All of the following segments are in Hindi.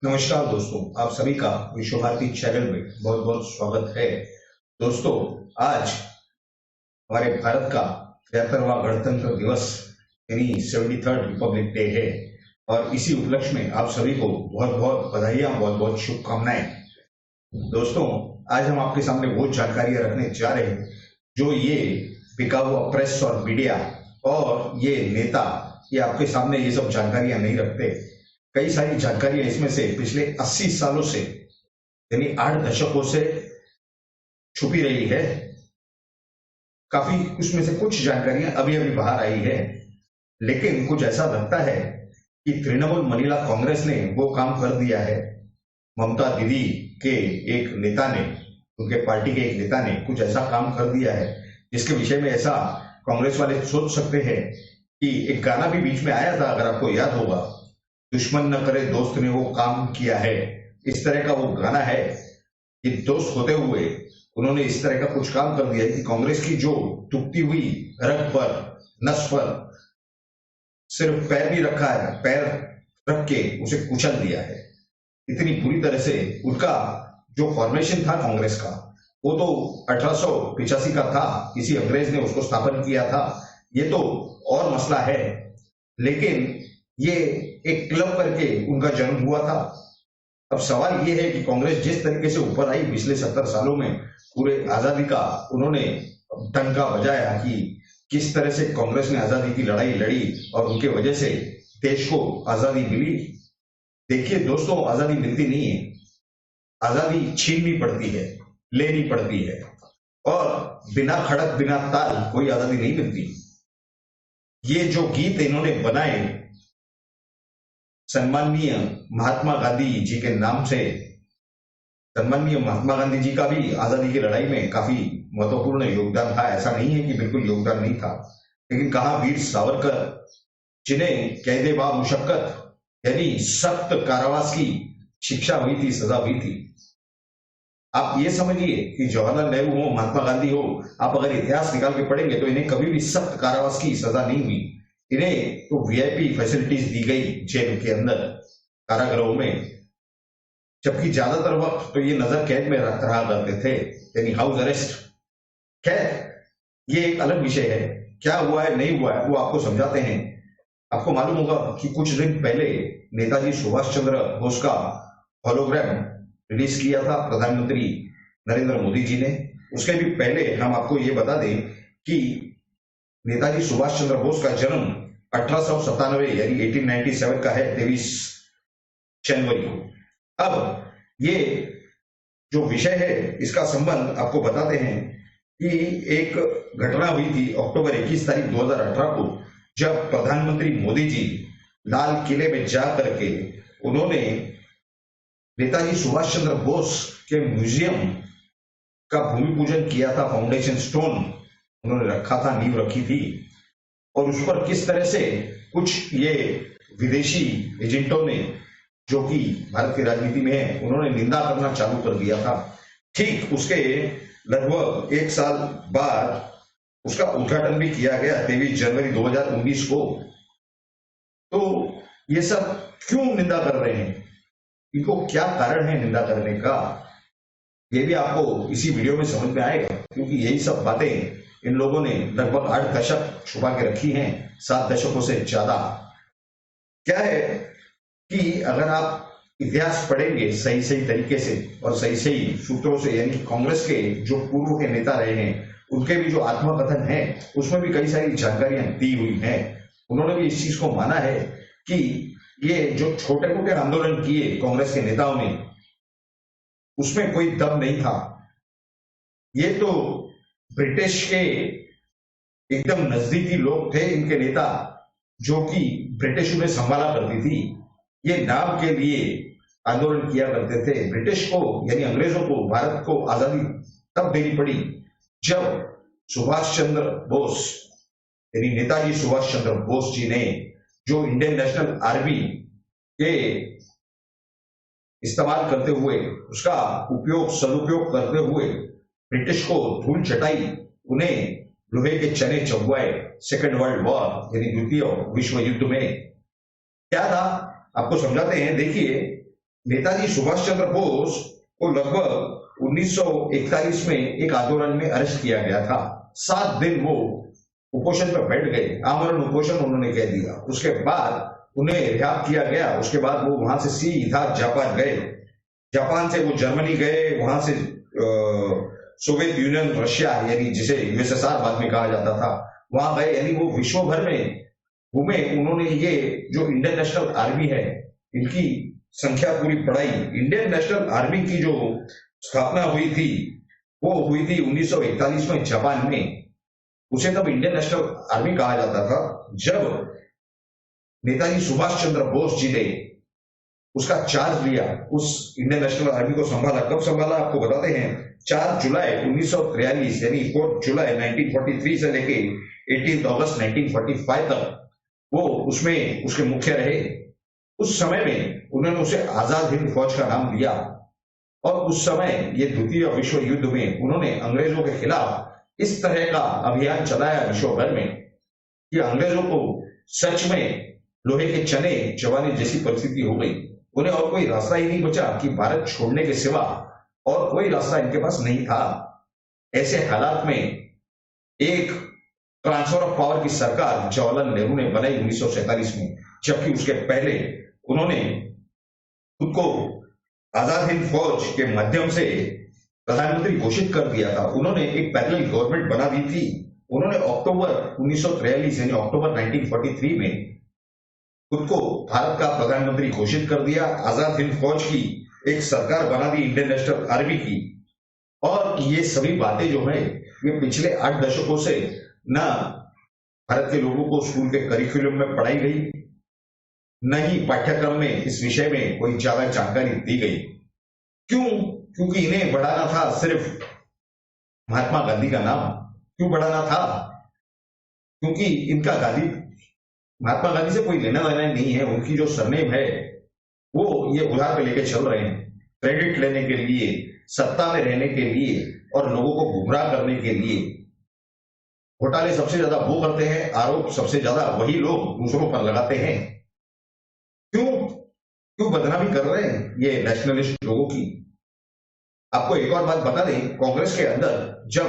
नमस्कार दोस्तों, आप सभी का विश्व भारती चैनल में बहुत बहुत स्वागत है। दोस्तों, आज हमारे भारत का 73वां गणतंत्र दिवस यानी 73rd रिपब्लिक डे है और इसी उपलक्ष्य में आप सभी को बहुत बहुत बधाइयां, बहुत बहुत शुभकामनाएं। दोस्तों, आज हम आपके सामने वो जानकारियां रखने जा रहे हैं जो ये बिका हुआ प्रेस और मीडिया और ये नेता ये आपके सामने ये सब जानकारियां नहीं रखते। कई सारी जानकारियां इसमें से पिछले 80 सालों से यानी 8 दशकों से छुपी रही है। काफी उसमें से कुछ जानकारियां अभी अभी बाहर आई है, लेकिन कुछ ऐसा लगता है कि तृणमूल महिला कांग्रेस ने वो काम कर दिया है। ममता दीदी के एक नेता ने, उनके पार्टी के एक नेता ने कुछ ऐसा काम कर दिया है जिसके विषय में ऐसा कांग्रेस वाले सोच सकते हैं कि एक गाना भी बीच में आया था, अगर आपको याद होगा, दुश्मन न करे दोस्त ने वो काम किया है। इस तरह का वो गाना है कि दोस्त होते हुए उन्होंने इस तरह का कुछ काम कर दिया है कि कांग्रेस की जो टूटती हुई रग पर, नस पर सिर्फ पैर भी रखा है, पैर रख के उसे कुचल दिया है। इतनी बुरी तरह से उनका जो फॉर्मेशन था कांग्रेस का, वो तो 1885 का था, किसी अंग्रेज ने उसको स्थापन किया था, ये तो और मसला है। लेकिन ये एक क्लब करके उनका जन्म हुआ था। अब सवाल ये है कि कांग्रेस जिस तरीके से ऊपर आई पिछले 70 सालों में, पूरे आजादी का उन्होंने डंका बजाया कि किस तरह से कांग्रेस ने आजादी की लड़ाई लड़ी और उनके वजह से देश को आजादी मिली। देखिए दोस्तों, आजादी मिलती नहीं है, आजादी छीननी पड़ती है, लेनी पड़ती है, और बिना खड़क बिना ताल कोई आजादी नहीं मिलती। ये जो गीत इन्होंने बनाए सम्माननीय महात्मा गांधी जी के नाम से, सम्माननीय महात्मा गांधी जी का भी आजादी की लड़ाई में काफी महत्वपूर्ण योगदान था। ऐसा नहीं है कि बिल्कुल योगदान नहीं था, लेकिन कहा वीर सावरकर जिन्हें कैदे बा मुशक्कत यानी सख्त कारावास की शिक्षा हुई थी, सजा हुई थी। आप ये समझिए कि जवाहरलाल नेहरू हो, महात्मा गांधी हो, आप अगर इतिहास निकाल के पढ़ेंगे तो इन्हें कभी भी सख्त कारावास की सजा नहीं हुई। इन्हें तो वीआईपी फैसिलिटीज दी गई जेल के अंदर, कारागृहों में, जबकि ज्यादातर वक्त तो ये नजर कैद में रहा करते थे, यानी हाउस अरेस्ट। खैर, ये एक अलग विषय है, क्या हुआ है नहीं हुआ है वो आपको समझाते हैं। आपको मालूम होगा कि कुछ दिन पहले नेताजी सुभाष चंद्र बोस का होलोग्राम रिलीज किया था प्रधानमंत्री नरेंद्र मोदी जी ने। उसके भी पहले हम आपको ये बता दें कि नेताजी सुभाष चंद्र बोस का जन्म 1897 यानी 1897 का है, 23 जनवरी को। अब ये जो विषय है इसका संबंध आपको बताते हैं कि एक घटना हुई थी अक्टूबर 21 तारीख 2018 को, जब प्रधानमंत्री मोदी जी लाल किले में जा करके उन्होंने नेताजी सुभाष चंद्र बोस के म्यूजियम का भूमि पूजन किया था। फाउंडेशन स्टोन उन्होंने रखा था, नींव रखी थी, और उस पर किस तरह से कुछ ये विदेशी एजेंटों ने, जो कि भारत की राजनीति में है, उन्होंने निंदा करना चालू कर दिया था। ठीक उसके लगभग एक साल बाद उसका उद्घाटन भी किया गया 23 जनवरी 2019 को। तो ये सब क्यों निंदा कर रहे हैं, इनको क्या कारण है निंदा करने का, ये भी आपको इसी वीडियो में समझ में आएगा, क्योंकि यही सब बातें इन लोगों ने लगभग 8 दशक छुपा के रखी हैं, 7 दशकों से ज्यादा। क्या है कि अगर आप इतिहास पढ़ेंगे सही सही तरीके से और सही सही सूत्रों से, यानी कांग्रेस के जो पूर्व के नेता रहे हैं उनके भी जो आत्मकथन है उसमें भी कई सारी जानकारियां दी हुई हैं। उन्होंने भी इस चीज को माना है कि ये जो छोटे मोटे आंदोलन किए कांग्रेस के नेताओं ने, उसमें कोई दम नहीं था। ये तो ब्रिटिश के एकदम नजदीकी लोग थे, इनके नेता, जो कि ब्रिटिश उन्हें संभाला करती थी। ये नाम के लिए आंदोलन किया करते थे। ब्रिटिश को यानी अंग्रेजों को भारत को आजादी तब देनी पड़ी जब सुभाष चंद्र बोस यानी नेताजी सुभाष चंद्र बोस जी ने, जो इंडियन नेशनल आर्मी के इस्तेमाल करते हुए, उसका उपयोग सदुपयोग करते हुए ब्रिटिश को धूल चटाई, उन्हें लोहे के चने चबवाए सेकेंड वर्ल्ड वॉर यानी द्वितीय विश्व युद्ध में। क्या था आपको समझाते हैं। देखिए, नेताजी सुभाष चंद्र बोस को लगभग 1941 में एक आंदोलन में अरेस्ट किया गया था। 7 दिन वो कुपोषण पर बैठ गए, आमरण उपोषण उन्होंने कह दिया। उसके बाद उन्हें रिहा किया गया। उसके बाद वो वहां से सीधा जापान गए। जापान से वो जर्मनी गए, वहां से सोवियत यूनियन, रशिया यानी जिसे यूएसएसआर बाद में कहा जाता था, वहां गए। यानी वो विश्व भर में घूमे। उन्होंने ये जो इंडियन नेशनल आर्मी है, इनकी संख्या पूरी पढ़ाई। इंडियन नेशनल आर्मी की जो स्थापना हुई थी वो हुई थी 1941 में जापान में। उसे तब इंडियन नेशनल आर्मी कहा जाता था। जब नेताजी सुभाष चंद्र बोस जी ने उसका चार्ज लिया, उस इंडियन नेशनल आर्मी को संभाला। कब संभाला आपको बताते हैं। 4 जुलाई 1943 यानी 4 जुलाई 1943 से लेके 18 अगस्त 1945 तक वो उसमें उसके मुख्य रहे। उस समय में उन्होंने उसे आजाद हिंद फौज का नाम दिया। और उस समय ये द्वितीय विश्व युद्ध में उन्होंने अंग्रेजों के खिलाफ इस तरह का अभियान चलाया विश्व भर में कि अंग्रेजों को सच में लोहे के चने चबाने जैसी परिस्थिति हो गई। उन्हें और कोई रास्ता ही नहीं बचा कि भारत छोड़ने के सिवा और कोई रास्ता इनके पास नहीं था। ऐसे हालात में एक ट्रांसफर ऑफ पावर की सरकार जवाहरलाल नेहरू ने बनाई 1947 में, जबकि उसके पहले उन्होंने खुद को आजाद हिंद फौज के माध्यम से प्रधानमंत्री घोषित कर दिया था। उन्होंने एक पैरेलल गवर्नमेंट बना दी थी। उन्होंने अक्टूबर 1943 यानी अक्टूबर 1943 में खुद को भारत का प्रधानमंत्री घोषित कर दिया। आजाद हिंद फौज की एक सरकार बना दी इंडियन नेशनल आर्मी की। और ये सभी बातें जो है ये पिछले 8 दशकों से न भारत के लोगों को स्कूल के करिकुलम में पढ़ाई गई, न ही पाठ्यक्रम में इस विषय में कोई ज्यादा जानकारी दी गई। क्यों? क्योंकि इन्हें बढ़ाना था सिर्फ महात्मा गांधी का नाम। क्यों बढ़ाना था? क्योंकि इनका महात्मा गांधी से कोई लेना देना नहीं है। उनकी जो सरनेम है वो ये उधार पे लेके चल रहे हैं, क्रेडिट लेने के लिए, सत्ता में रहने के लिए और लोगों को गुमराह करने के लिए। घोटाले सबसे ज्यादा वो करते हैं, आरोप सबसे ज्यादा वही लोग दूसरों पर लगाते हैं। क्यों बदनामी कर रहे हैं ये नेशनलिस्ट लोगों की। आपको एक और बात बता दें, कांग्रेस के अंदर जब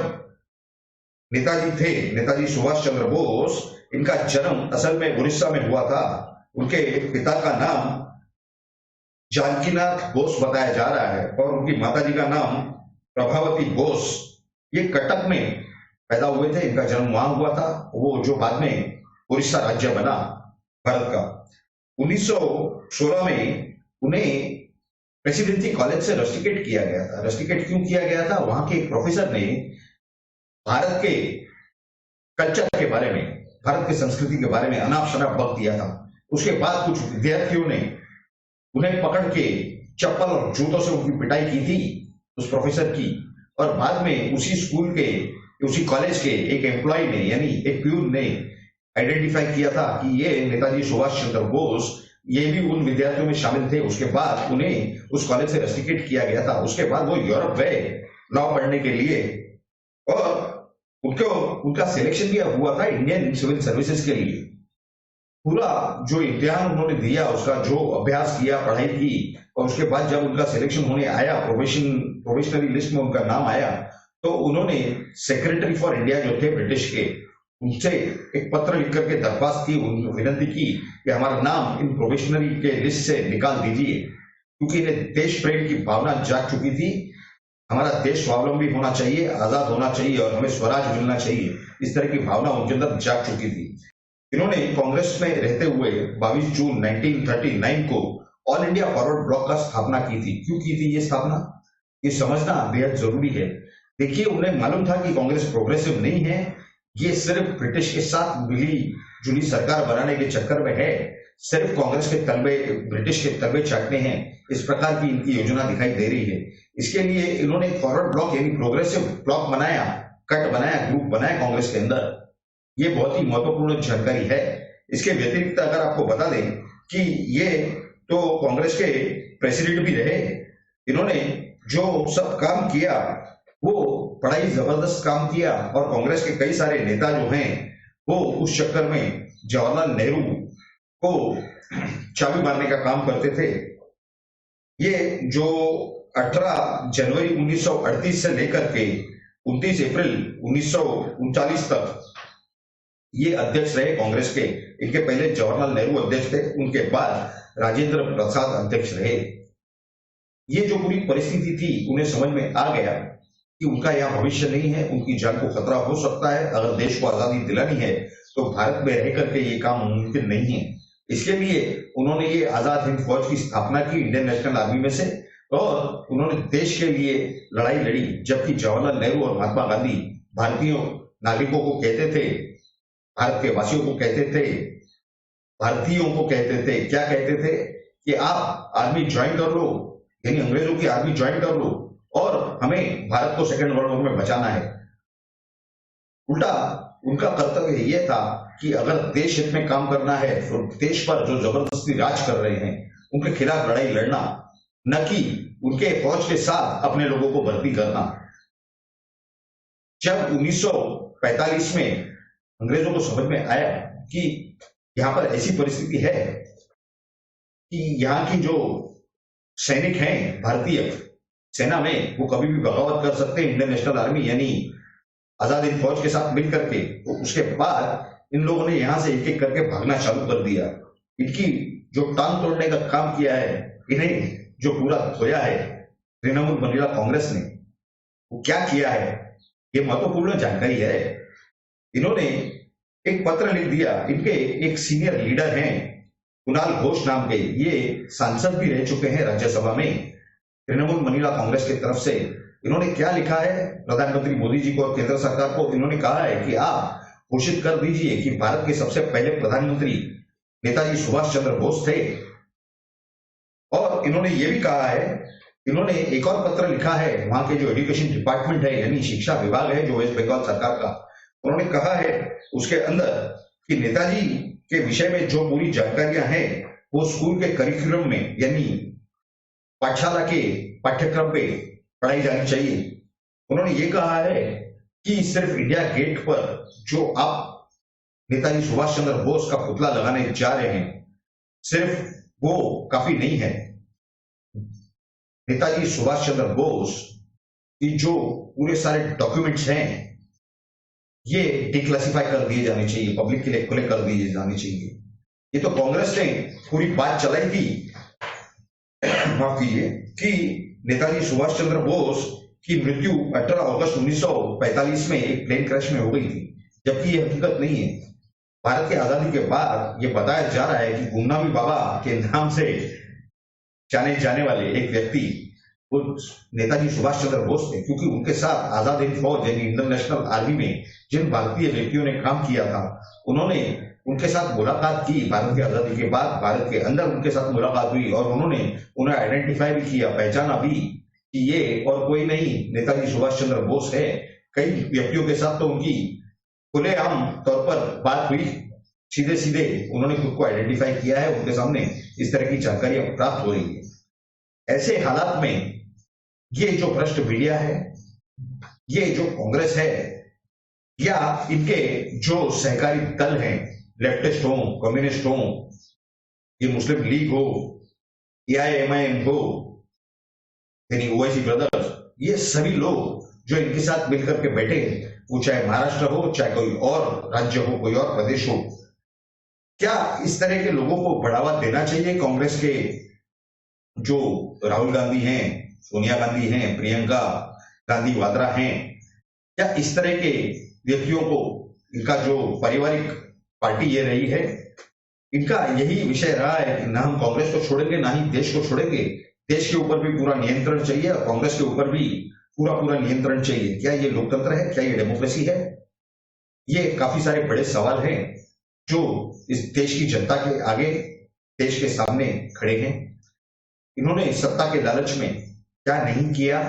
नेताजी थे, नेताजी सुभाष चंद्र बोस, इनका जन्म असल में उड़ीसा में हुआ था। उनके पिता का नाम जानकीनाथ बोस बताया जा रहा है और उनकी माताजी का नाम प्रभावती बोस। ये कटक में पैदा हुए थे, इनका जन्म वहां हुआ था, वो जो बाद में उड़ीसा राज्य बना भारत का। 1916 में उन्हें प्रेसिडेंसी कॉलेज से रस्टिकेट किया गया था। रस्टिकेट क्यों किया गया था? वहां के एक प्रोफेसर ने भारत के कल्चर के बारे में, भारत की संस्कृति के बारे में अनाप शनाप बक दिया था। उसके बाद कुछ विद्यार्थियों ने उन्हें पकड़ के चप्पल और जूतों से उनकी पिटाई की थी उस प्रोफेसर की। और बाद में उसी स्कूल के, उसी कॉलेज के एक एम्प्लॉय ने, यानी एक प्यून ने आइडेंटिफाई किया था कि ये नेताजी सुभाष चंद्र बोस, ये भी उन विद्यार्थियों में शामिल थे। उसके बाद उन्हें उस कॉलेज से रस्टिकेट किया गया था। उसके बाद वो यूरोप गए लॉ पढ़ने के लिए और उनका सिलेक्शन भी हुआ था इंडियन सिविल सर्विसेज के लिए। पूरा जो इम्तिहान उन्होंने दिया, उसका जो अभ्यास किया, पढ़ाई की, और उसके बाद जब उनका सिलेक्शन होने आया, प्रोबेशनरी लिस्ट में उनका नाम आया, तो उन्होंने सेक्रेटरी फॉर इंडिया जो थे ब्रिटिश के, उनसे एक पत्र लिख करके दरख्वास्त की, विनती की कि हमारा नाम इन प्रोबेशनरी के लिस्ट से निकाल दीजिए, क्योंकि इन्हें देश प्रेम की भावना जाग चुकी थी। हमारा देश स्वावलंबी होना चाहिए, आजाद होना चाहिए और हमें स्वराज मिलना चाहिए, इस तरह की भावना उनके अंदर जाग चुकी थी। इन्होंने कांग्रेस में रहते हुए 22 जून 1939 को ऑल इंडिया फॉरवर्ड ब्लॉक का स्थापना की थी। क्यों की थी ये स्थापना? ये समझना बेहद जरूरी है। देखिए, उन्हें मालूम था कि कांग्रेस प्रोग्रेसिव नहीं है, ये सिर्फ ब्रिटिश के साथ मिली जुली सरकार बनाने के चक्कर में है, सिर्फ कांग्रेस के तलबे, ब्रिटिश के तलबे चाटने हैं, इस प्रकार की इनकी योजना दिखाई दे रही है। इसके लिए इन्होंने फॉरवर्ड ब्लॉक यानी प्रोग्रेसिव ब्लॉक बनाया, कट बनाया, ग्रुप बनाया कांग्रेस के अंदर। ये बहुत ही महत्वपूर्ण जानकारी है। इसके व्यतिरिक्त अगर आपको बता दें कि ये तो कांग्रेस के प्रेसिडेंट भी रहे, इन्होंने जो सब काम किया वो बड़ा जबरदस्त काम किया, और कांग्रेस के कई सारे नेता जो हैं वो उस चक्कर में जवाहरलाल नेहरू को चाबी मारने का काम करते थे। ये जो 18 जनवरी 1938 से लेकर के 29 अप्रैल 1939 तक ये अध्यक्ष रहे कांग्रेस के। इनके पहले जवाहरलाल नेहरू अध्यक्ष थे, उनके बाद राजेंद्र प्रसाद अध्यक्ष रहे। ये जो पूरी परिस्थिति थी, उन्हें समझ में आ गया कि उनका यहाँ भविष्य नहीं है, उनकी जान को खतरा हो सकता है। अगर देश को आजादी दिलानी है तो भारत में रह करके ये काम मुमकिन नहीं है। इसके लिए उन्होंने ये आजाद हिंद फौज की स्थापना की इंडियन नेशनल आर्मी में से, और उन्होंने देश के लिए लड़ाई लड़ी। जबकि जवाहरलाल नेहरू और महात्मा गांधी भारतीय नागरिकों को कहते थे, भारत के वासियों को कहते थे, भारतीयों को कहते थे, क्या कहते थे कि आप आर्मी ज्वाइन कर लो, यानी अंग्रेजों की आर्मी ज्वाइन कर लो और हमें भारत को सेकेंड वर्ल्ड वॉर में बचाना है। उल्टा उनका कर्तव्य यह था कि अगर देश हित में काम करना है तो देश पर जो जबरदस्ती राज कर रहे हैं उनके खिलाफ लड़ाई लड़ना, न कि उनके फौज के साथ अपने लोगों को भर्ती करना। जब 1945 में अंग्रेजों को समझ में आया कि यहां पर ऐसी परिस्थिति है कि यहाँ की जो सैनिक हैं भारतीय सेना में, वो कभी भी बगावत कर सकते हैं इंडियन नेशनल आर्मी यानी आजाद हिंद फौज के साथ मिलकर के, तो उसके बाद इन लोगों ने यहां से एक एक करके भागना चालू कर दिया। इनकी जो टांग तोड़ने का काम किया है, इन्हें जो पूरा खोया है तृणमूल महिला कांग्रेस ने, वो क्या किया है, ये महत्वपूर्ण जानकारी है। इन्होंने एक पत्र लिख दिया। इनके एक सीनियर लीडर हैं कुणाल घोष नाम के, ये सांसद भी रह चुके हैं राज्यसभा में तृणमूल महिला कांग्रेस की तरफ से। इन्होंने क्या लिखा है प्रधानमंत्री मोदी जी को और केंद्र सरकार को? इन्होंने कहा है कि आप घोषित कर दीजिए कि भारत के सबसे पहले प्रधानमंत्री नेताजी सुभाष चंद्र बोस थे। और इन्होंने ये भी कहा है, इन्होंने एक और पत्र लिखा है वहां के जो एजुकेशन डिपार्टमेंट है यानी शिक्षा विभाग है जो वेस्ट बंगाल सरकार का, उन्होंने कहा है उसके अंदर कि नेताजी के विषय में जो पूरी जानकारियां हैं वो स्कूल के करिकुलम में यानी पाठशाला के पाठ्यक्रम पे पढ़ाई जानी चाहिए। उन्होंने ये कहा है कि सिर्फ इंडिया गेट पर जो आप नेताजी सुभाष चंद्र बोस का पुतला लगाने जा रहे हैं, सिर्फ वो काफी नहीं है। नेताजी सुभाष चंद्र बोस की जो पूरे सारे डॉक्यूमेंट्स हैं ये डिक्लासिफाई कर दिए जाने चाहिए, पब्लिक के लिए खुले कर दिए जाने चाहिए। ये तो कांग्रेस ने पूरी बात चलाई थी, माफ कीजिए, कि नेताजी सुभाष चंद्र बोस की मृत्यु 18 अगस्त 1945 में एक प्लेन क्रैश में हो गई थी, जबकि यह हकीकत नहीं है। भारत की आजादी के बाद यह बताया जा रहा है कि गुमनामी बाबा के नाम से जाने जाने वाले एक व्यक्ति वो नेताजी सुभाष चंद्र बोस थे, क्योंकि उनके साथ आजाद हिंद फौज यानी इंडियन नेशनल आर्मी में जिन भारतीय व्यक्तियों ने काम किया था, उन्होंने उनके साथ मुलाकात की। भारत की आजादी के बाद भारत के अंदर उनके साथ मुलाकात हुई और उन्होंने उन्हें आइडेंटिफाई भी किया, पहचाना भी कि ये और कोई नहीं नेताजी सुभाष चंद्र बोस है। कई व्यक्तियों के साथ तो उनकी खुलेआम तौर पर बात हुई, सीधे सीधे उन्होंने खुद को आइडेंटिफाई किया है, उनके सामने इस तरह की जानकारियां प्राप्त हो रही है। ऐसे हालात में ये जो भ्रष्ट मीडिया है, ये जो कांग्रेस है या इनके जो सहकारी दल हैं, लेफ्टिस्ट हो, कम्युनिस्ट हो, ये मुस्लिम लीग हो, AIMIM हो यानी ओवैसी ब्रदर्स, ये सभी लोग जो इनके साथ मिलकर के बैठे हैं, वो चाहे महाराष्ट्र हो, चाहे कोई और राज्य हो, कोई और प्रदेश हो, क्या इस तरह के लोगों को बढ़ावा देना चाहिए? कांग्रेस के जो राहुल गांधी हैं, सोनिया गांधी हैं, प्रियंका गांधी वाड्रा हैं, क्या इस तरह के व्यक्तियों को, इनका जो पारिवारिक पार्टी ये रही है, इनका यही विषय रहा है कि ना हम कांग्रेस को छोड़ेंगे ना ही देश को छोड़ेंगे, देश के ऊपर भी पूरा नियंत्रण चाहिए और कांग्रेस के ऊपर भी पूरा नियंत्रण चाहिए। क्या ये लोकतंत्र है? क्या ये डेमोक्रेसी है? ये काफी सारे बड़े सवाल हैं जो इस देश की जनता के आगे, देश के सामने खड़े हैं। इन्होंने सत्ता के लालच में क्या नहीं किया,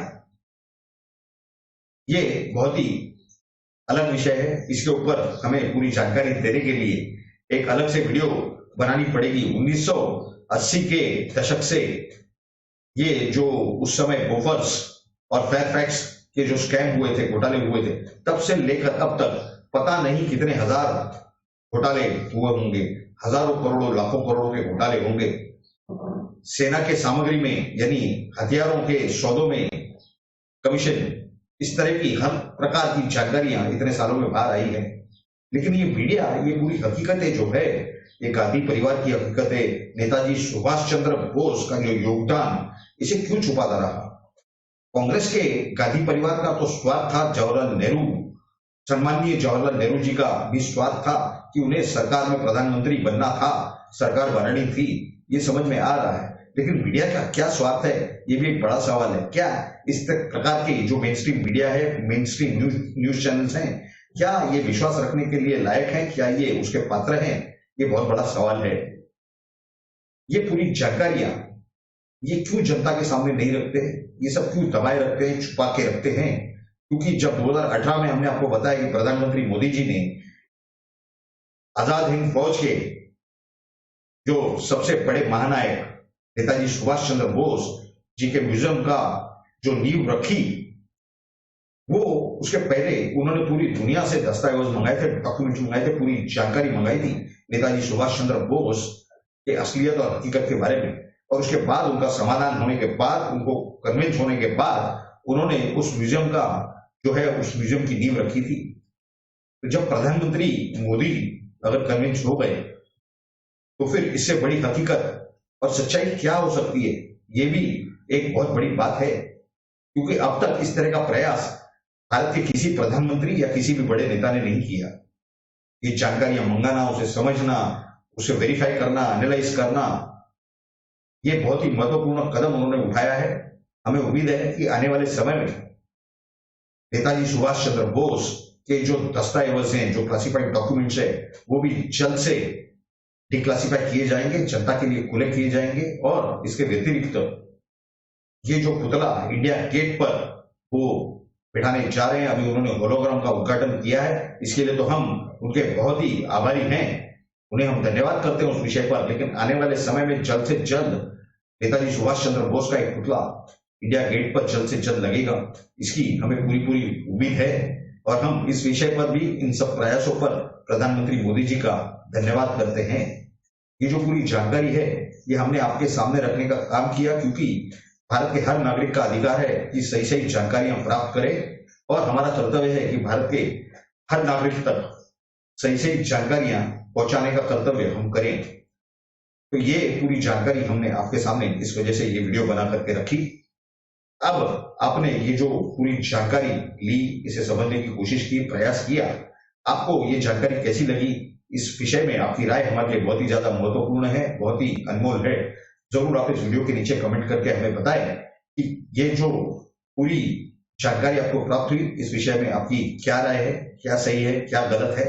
ये बहुत ही अलग विषय है। इसके ऊपर हमें पूरी जानकारी देने के लिए एक अलग से वीडियो बनानी पड़ेगी। 1980 के दशक से ये जो उस समय बोफर्स और फेयरफैक्स के जो स्कैम हुए थे, घोटाले हुए थे, तब से लेकर अब तक पता नहीं कितने हजार घोटाले हुए होंगे, हजारों करोड़ों लाखों करोड़ों के घोटाले होंगे। सेना के सामग्री में यानी हथियारों के सौदों में कमीशन, इस तरह की हर प्रकार की जानकारियां इतने सालों में बाहर आई है। लेकिन ये मीडिया ये पूरी हकीकतें जो है, ये गांधी परिवार की हकीकतें, नेताजी सुभाष चंद्र बोस का जो योगदान, इसे क्यों छुपाता रहा? कांग्रेस के गांधी परिवार का तो स्वार्थ था, जवाहरलाल नेहरू, सम्माननीय जवाहरलाल नेहरू जी का भी स्वार्थ था कि उन्हें सरकार में प्रधानमंत्री बनना था, सरकार बनानी थी, ये समझ में आ रहा है। लेकिन मीडिया का क्या स्वार्थ है, ये भी एक बड़ा सवाल है। क्या इस प्रकार के जो मेन स्ट्रीम मीडिया है, मेन स्ट्रीम न्यूज चैनल्स हैं, क्या ये विश्वास रखने के लिए लायक हैं? क्या ये उसके पात्र हैं? ये बहुत बड़ा सवाल है। ये पूरी जानकारियां ये क्यों जनता के सामने नहीं रखते हैं? ये सब क्यों दबाए रखते हैं, छुपा के रखते हैं? क्योंकि जब 2018 में हमने आपको बताया कि प्रधानमंत्री मोदी जी ने आजाद हिंद फौज के जो सबसे बड़े महानायक नेताजी सुभाष चंद्र बोस जी के म्यूजियम का जो नींव रखी, वो उसके पहले उन्होंने पूरी दुनिया से दस्तावेज मंगाए थे, डॉक्यूमेंट मंगाए थे, पूरी जानकारी मंगाई थी नेताजी सुभाष चंद्र बोस के असलियत और हकीकत के बारे में। और उसके बाद उनका समाधान होने के बाद, उनको कन्विंस होने के बाद उन्होंने उस म्यूजियम का जो है, उस म्यूजियम की नींव रखी थी। तो जब प्रधानमंत्री मोदी अगर कन्विंस हो गए तो फिर इससे बड़ी हकीकत और सच्चाई क्या हो सकती है? ये भी एक बहुत बड़ी बात है, क्योंकि अब तक इस तरह का प्रयास भारत के किसी प्रधानमंत्री या किसी भी बड़े नेता ने नहीं किया। ये जानकारियां मंगाना, उसे समझना, उसे वेरीफाई करना, एनालाइज करना, ये बहुत ही महत्वपूर्ण कदम उन्होंने उठाया है। हमें उम्मीद है कि आने वाले समय में नेताजी सुभाष चंद्र बोस के जो दस्तावेज हैं, जो क्लासिफाइड डॉक्यूमेंट्स है, वो भी जल्द से डिक्लासिफाई किए जाएंगे, जनता के लिए खुले किए जाएंगे। और इसके व्यतिरिक्त ये जो पुतला इंडिया गेट पर वो बिठाने जा रहे हैं, अभी उन्होंने होलोग्राम का उद्घाटन किया है, इसके लिए तो हम उनके बहुत ही आभारी हैं, उन्हें हम धन्यवाद करते हैं उस विषय पर। लेकिन आने वाले समय में जल्द से जल्द नेताजी सुभाष चंद्र बोस का एक पुतला इंडिया गेट पर जल्द से जल्द लगेगा, इसकी हमें पूरी पूरी उम्मीद है। और हम इस विषय पर भी, इन सब प्रयासों पर प्रधानमंत्री मोदी जी का धन्यवाद करते हैं। ये जो पूरी जानकारी है, ये हमने आपके सामने रखने का काम किया, क्योंकि भारत के हर नागरिक का अधिकार है कि सही सही जानकारियां प्राप्त करे, और हमारा कर्तव्य है कि भारत के हर नागरिक तक सही सही जानकारियां पहुंचाने का कर्तव्य हम करें। तो ये पूरी जानकारी हमने आपके सामने इस वजह से ये वीडियो बना करके रखी। अब आपने ये जो पूरी जानकारी ली, इसे समझने की कोशिश की, प्रयास किया, आपको ये जानकारी कैसी लगी, इस विषय में आपकी राय हमारे लिए बहुत ही ज्यादा महत्वपूर्ण है, बहुत ही अनमोल है। जरूर आप इस वीडियो के नीचे कमेंट करके हमें बताएं कि ये जो पूरी जानकारी आपको प्राप्त हुई, इस विषय में आपकी क्या राय है, क्या सही है, क्या गलत है,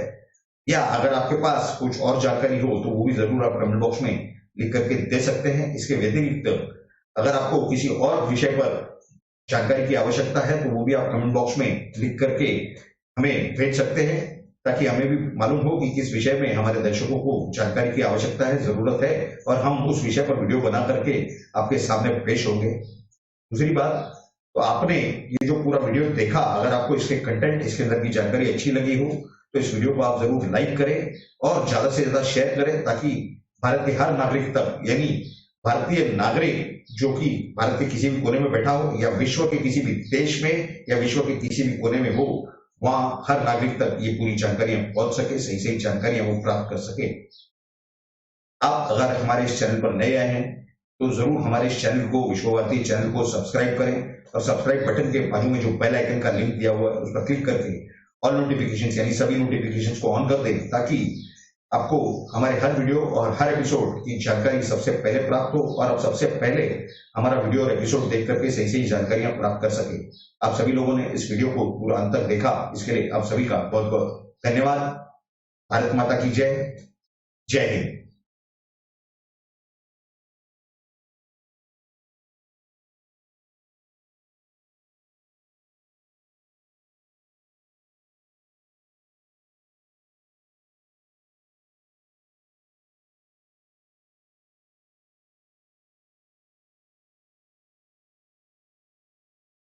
या अगर आपके पास कुछ और जानकारी हो तो वो भी जरूर आप कमेंट बॉक्स में लिख करके दे सकते हैं। इसके व्यतिरिक्त अगर आपको किसी और विषय पर जानकारी की आवश्यकता है तो वो भी आप कमेंट बॉक्स में लिख करके हमें भेज सकते हैं, ताकि हमें भी मालूम हो कि किस विषय में हमारे दर्शकों को जानकारी की आवश्यकता है, जरूरत है, और हम उस विषय पर वीडियो बना करके आपके सामने पेश होंगे। दूसरी बात, तो आपने ये जो पूरा वीडियो देखा, अगर आपको इसके कंटेंट, इसके अंदर की जानकारी अच्छी लगी हो तो इस वीडियो को आप जरूर लाइक करें और ज्यादा से ज्यादा शेयर करें, ताकि भारत के हर नागरिक तक, यानी भारतीय नागरिक जो कि भारत के किसी भी कोने में बैठा हो, या विश्व के किसी भी देश में, या विश्व के किसी भी कोने में हो, वहां हर नागरिक तक ये पूरी जानकारियां पहुंच सके, सही सही जानकारियां वो प्राप्त कर सके। आप अगर हमारे इस चैनल पर नए आए हैं तो जरूर हमारे इस चैनल को, विश्व भारती चैनल को सब्सक्राइब करें, और सब्सक्राइब बटन के बाजू में जो बेल आइकन का लिंक दिया हुआ है उस पर क्लिक करके ऑल नोटिफिकेशंस, यानी सभी नोटिफिकेशंस को ऑन कर दें, ताकि आपको हमारे हर वीडियो और हर एपिसोड की जानकारी सबसे पहले प्राप्त हो, और आप सबसे पहले हमारा वीडियो और एपिसोड देख करके सही सही जानकारियां प्राप्त कर सके। आप सभी लोगों ने इस वीडियो को पूरा अंत तक देखा, इसके लिए आप सभी का बहुत बहुत धन्यवाद। भारत माता की जय, जय हिंद।